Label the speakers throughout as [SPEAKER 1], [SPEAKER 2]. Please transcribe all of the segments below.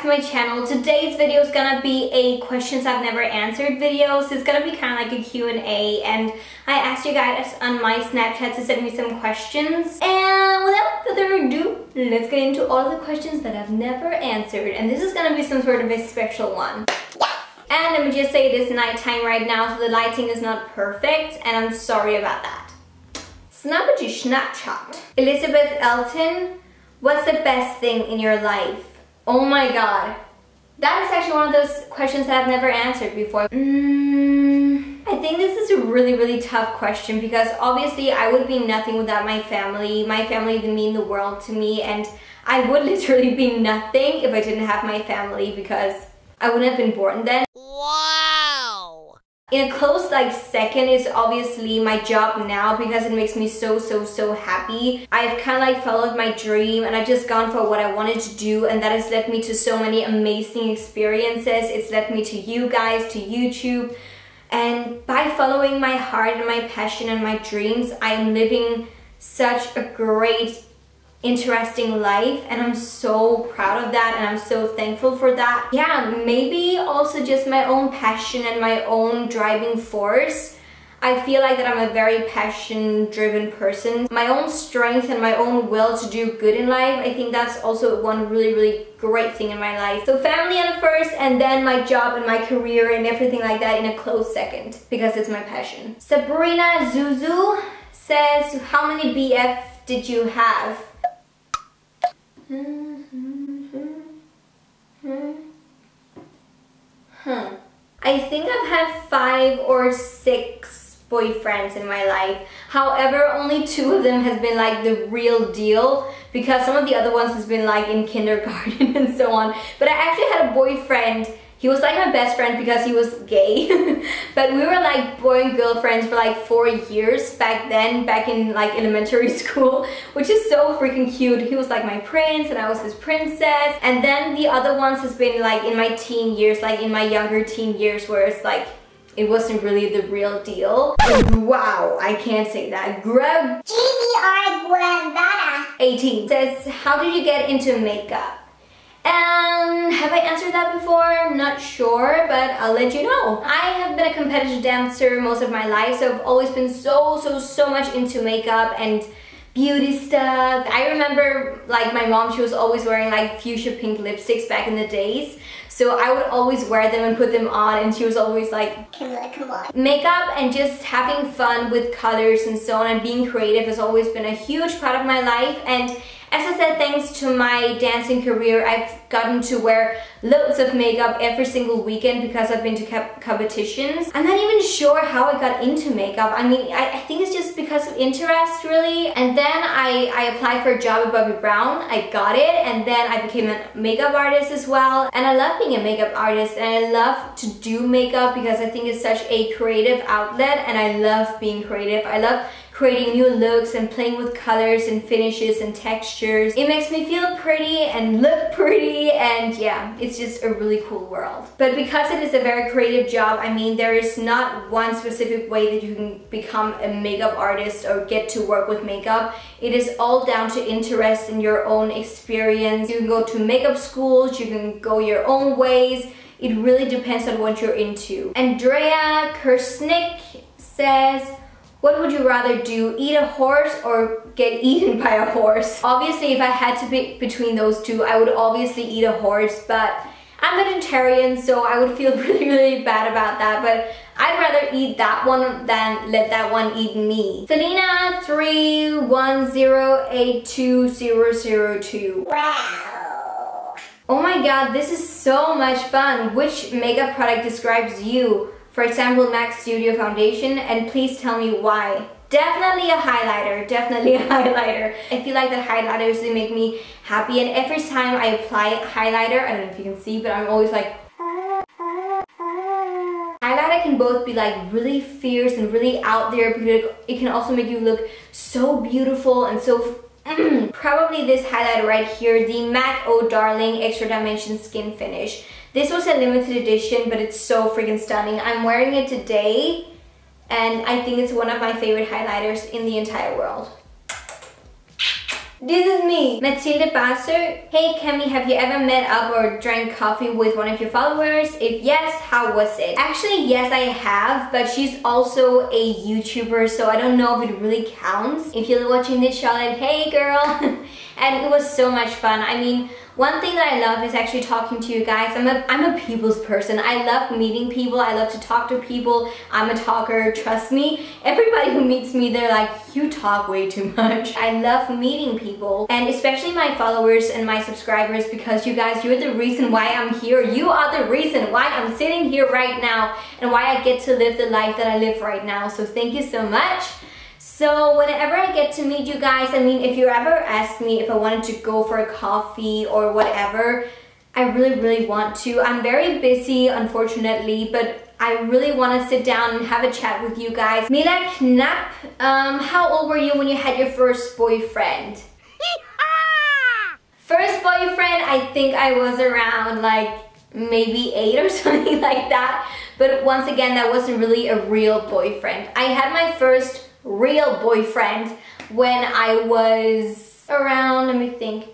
[SPEAKER 1] my channel. Today's video is gonna be a questions I've never answered video. So it's gonna be kind of like a Q&A, and I asked you guys on my Snapchat to send me some questions. And without further ado, let's get into all of the questions that I've never answered. And this is gonna be some sort of a special one. And let me just say it is nighttime right now, so the lighting is not perfect, and I'm sorry about that. Snappity Snapchat. Elizabeth Elton, what's the best thing in your life? Oh my god. That is actually one of those questions that I've never answered before. I think this is a really tough question because obviously I would be nothing without my family. My family would mean the world to me, and I would literally be nothing if I didn't have my family because I wouldn't have been born then. Wow! In a close second is obviously my job now because it makes me so happy. I've kind of followed my dream and I've just gone for what I wanted to do, and that has led me to so many amazing experiences. It's led me to you guys, to YouTube, and by following my heart and my passion and my dreams, I am living such a great, interesting life, and I'm so proud of that and I'm so thankful for that. Yeah, maybe also just my own passion and my own driving force. I feel like that I'm a very passion-driven person. My own strength and my own will to do good in life, I think that's also one really great thing in my life. So family on the first, and then my job and my career and everything like that in a close second because it's my passion. Sabrina Zuzu says, how many BF did you have? I think I've had 5 or 6 boyfriends in my life. However, only 2 of them has been the real deal because some of the other ones has been in kindergarten and so on. But I actually had a boyfriend. He was my best friend because he was gay. But we were boy and girl friends for 4 years back then, back in elementary school, which is so freaking cute. He was my prince and I was his princess. And then the other ones has been in my teen years, in my younger teen years, where it's it wasn't really the real deal. Wow, I can't say that. Greg 18 says, how did you get into makeup? Have I answered that before? Not sure, but I'll let you know. I have been a competitive dancer most of my life, so I've always been so much into makeup and beauty stuff. I remember my mom, she was always wearing fuchsia pink lipsticks back in the days. So I would always wear them and put them on, and she was always Camilla, come on. Makeup and just having fun with colors and so on, and being creative has always been a huge part of my life. And as I said, thanks to my dancing career, I've gotten to wear loads of makeup every single weekend because I've been to competitions. I'm not even sure how I got into makeup. I mean, I think it's just because of interest, really. And then I applied for a job at Bobbi Brown. I got it, and then I became a makeup artist as well. And I love being a makeup artist, and I love to do makeup because I think it's such a creative outlet, and I love being creative. I love creating new looks and playing with colors and finishes and textures. It makes me feel pretty and look pretty, and yeah, it's just a really cool world. But because it is a very creative job, I mean, there is not one specific way that you can become a makeup artist or get to work with makeup. It is all down to interest in your own experience. You can go to makeup schools, you can go your own ways. It really depends on what you're into. Andrea Kersnick says, what would you rather do, eat a horse or get eaten by a horse? Obviously, if I had to pick between those two, I would obviously eat a horse, but I'm vegetarian, so I would feel really bad about that. But I'd rather eat that one than let that one eat me. Selena 31082002. Wow. Oh my god, this is so much fun. Which makeup product describes you? For example, MAC Studio Foundation, and please tell me why. Definitely a highlighter, definitely a highlighter. I feel that highlighters, they make me happy, and every time I apply highlighter, I don't know if you can see, but I'm always highlighter can both be really fierce and really out there, but it can also make you look so beautiful and so probably this highlighter right here, the MAC Oh Darling Extra Dimension Skin Finish. This was a limited edition, but it's so freaking stunning. I'm wearing it today, and I think it's one of my favorite highlighters in the entire world. This is me, Matilde Basser. Hey Cammy, have you ever met up or drank coffee with one of your followers? If yes, how was it? Actually, yes, I have, but she's also a YouTuber, so I don't know if it really counts. If you're watching this, Charlotte, hey girl. And it was so much fun. I mean, one thing that I love is actually talking to you guys. I'm a people's person. I love meeting people. I love to talk to people. I'm a talker, trust me. Everybody who meets me, they're like, you talk way too much. I love meeting people, and especially my followers and my subscribers, because you guys, you're the reason why I'm here. You are the reason why I'm sitting here right now and why I get to live the life that I live right now. So thank you so much. So whenever I get to meet you guys, I mean, if you ever asked me if I wanted to go for a coffee or whatever, I really want to. I'm very busy, unfortunately, but I really want to sit down and have a chat with you guys. Mila Knapp, how old were you when you had your first boyfriend? First boyfriend, I think I was around like maybe 8 or something like that. But once again, that wasn't really a real boyfriend. I had my first real boyfriend when I was around, let me think.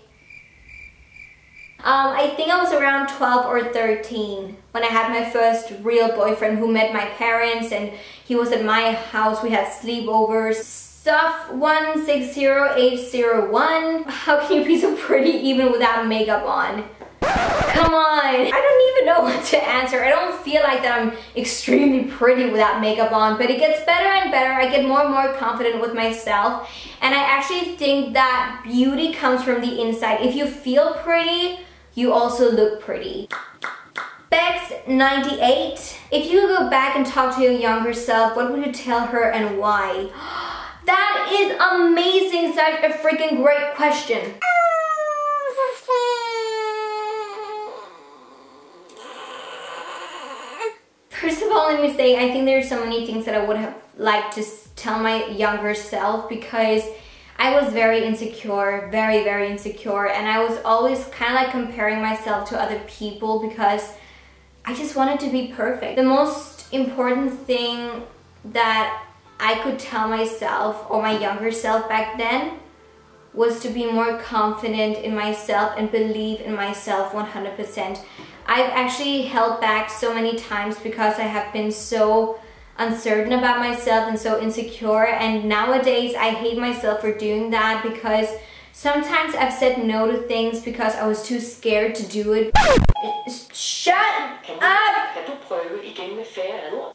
[SPEAKER 1] I think I was around 12 or 13 when I had my first real boyfriend who met my parents, and he was at my house. We had sleepovers. Stuff 160801. How can you be so pretty even without makeup on? Come on, I don't even know what to answer. I don't feel like that I'm extremely pretty without makeup on, but it gets better and better. I get more and more confident with myself, and I actually think that beauty comes from the inside. If you feel pretty, you also look pretty. Bex98, if you could go back and talk to your younger self, what would you tell her and why? That is amazing, such a freaking great question. First of all, let me say, I think there's so many things that I would have liked to tell my younger self, because I was very insecure, very insecure, and I was always kind of like comparing myself to other people because I just wanted to be perfect. The most important thing that I could tell myself, or my younger self back then, was to be more confident in myself and believe in myself 100%. I've actually held back so many times because I have been so uncertain about myself and so insecure, and nowadays I hate myself for doing that, because sometimes I've said no to things because I was too scared to do it. Shut up!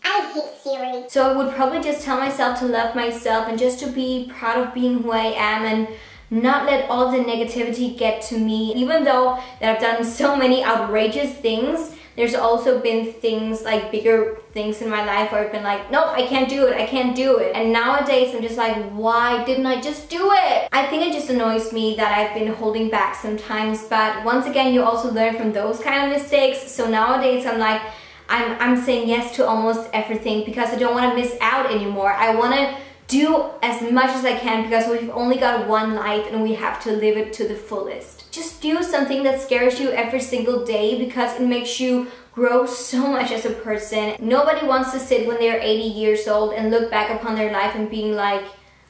[SPEAKER 1] I hate Siri. So I would probably just tell myself to love myself and just to be proud of being who I am, and not let all the negativity get to me. Even though that I've done so many outrageous things, there's also been things like bigger things in my life where I've been like, nope, I can't do it, I can't do it. And nowadays I'm just like, why didn't I just do it? I think it just annoys me that I've been holding back sometimes, but once again, you also learn from those kind of mistakes. So nowadays I'm like, I'm saying yes to almost everything because I don't want to miss out anymore. I want to do as much as I can because we've only got one life and we have to live it to the fullest. Just do something that scares you every single day because it makes you grow so much as a person. Nobody wants to sit when they're 80 years old and look back upon their life and being like,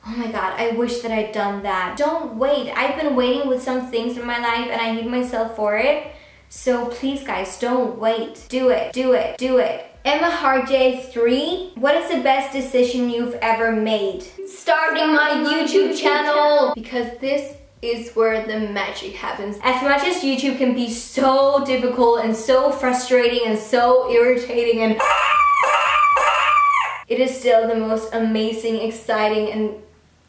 [SPEAKER 1] oh my god, I wish that I'd done that. Don't wait. I've been waiting with some things in my life and I hate myself for it. So please guys, don't wait. Do it, do it, do it. Emma Harjay 3, what is the best decision you've ever made? Starting my YouTube channel! Because this is where the magic happens. As much as YouTube can be so difficult and so frustrating and so irritating, and it is still the most amazing, exciting, and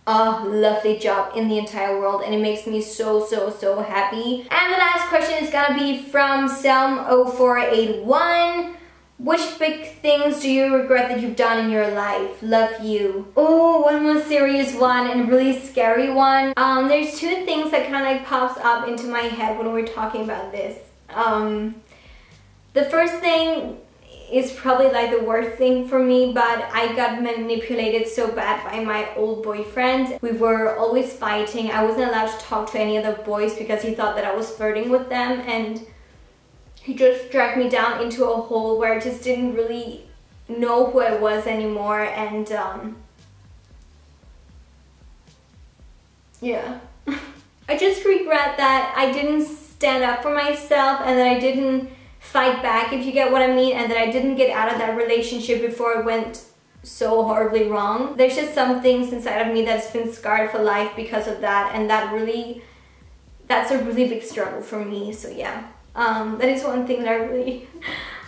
[SPEAKER 1] lovely job in the entire world, and it makes me so happy. And the last question is gonna be from Selm0481. Which big things do you regret that you've done in your life? Love you. Oh, one more serious one and a really scary one. There's two things that kind of like pops up into my head when we're talking about this. The first thing is probably like the worst thing for me, but I got manipulated so bad by my old boyfriend. We were always fighting. I wasn't allowed to talk to any other boys because he thought that I was flirting with them, and he just dragged me down into a hole where I just didn't really know who I was anymore, and yeah. I I just regret that I didn't stand up for myself and that I didn't fight back, if you get what I mean, and that I didn't get out of that relationship before it went so horribly wrong. There's just some things inside of me that's been scarred for life because of that, and that's a really big struggle for me. So yeah, that is one thing that I really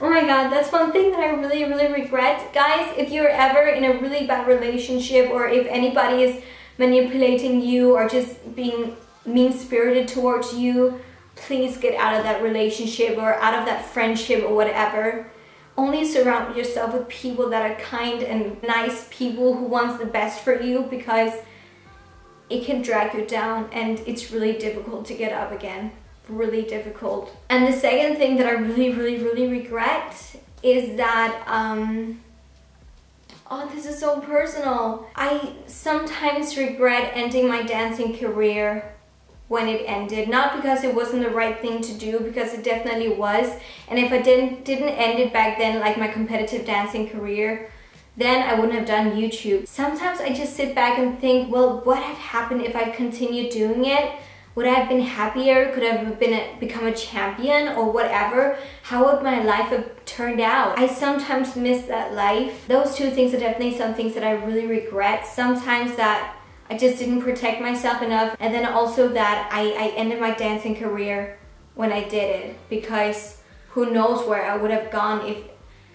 [SPEAKER 1] oh my god, that's one thing that I really regret. Guys, if you're ever in a really bad relationship, or if anybody is manipulating you or just being mean-spirited towards you, please get out of that relationship or out of that friendship or whatever. Only surround yourself with people that are kind and nice people who wants the best for you, because it can drag you down and it's really difficult to get up again. Really difficult. And the second thing that I really regret is that oh, this is so personal. I sometimes regret ending my dancing career when it ended. Not because it wasn't the right thing to do, because it definitely was. And if I didn't end it back then, like my competitive dancing career, then I wouldn't have done YouTube. Sometimes I just sit back and think, well, what had happened if I continued doing it? Would I have been happier? Could I have become a champion or whatever? How would my life have turned out? I sometimes miss that life. Those two things are definitely some things that I really regret. Sometimes that I just didn't protect myself enough, and then also that I ended my dancing career when I did it, because who knows where I would have gone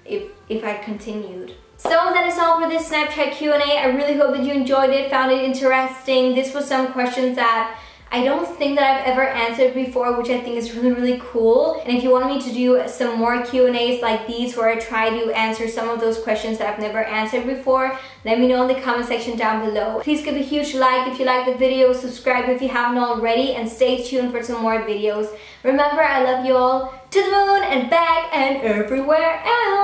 [SPEAKER 1] if I continued. So that is all for this Snapchat Q&A. I really hope that you enjoyed it, found it interesting. This was some questions that I don't think that I've ever answered before, which I think is really cool. And if you want me to do some more Q&As like these, where I try to answer some of those questions that I've never answered before, let me know in the comment section down below. Please give a huge like if you like the video, subscribe if you haven't already, and stay tuned for some more videos. Remember, I love you all, to the moon and back and everywhere else.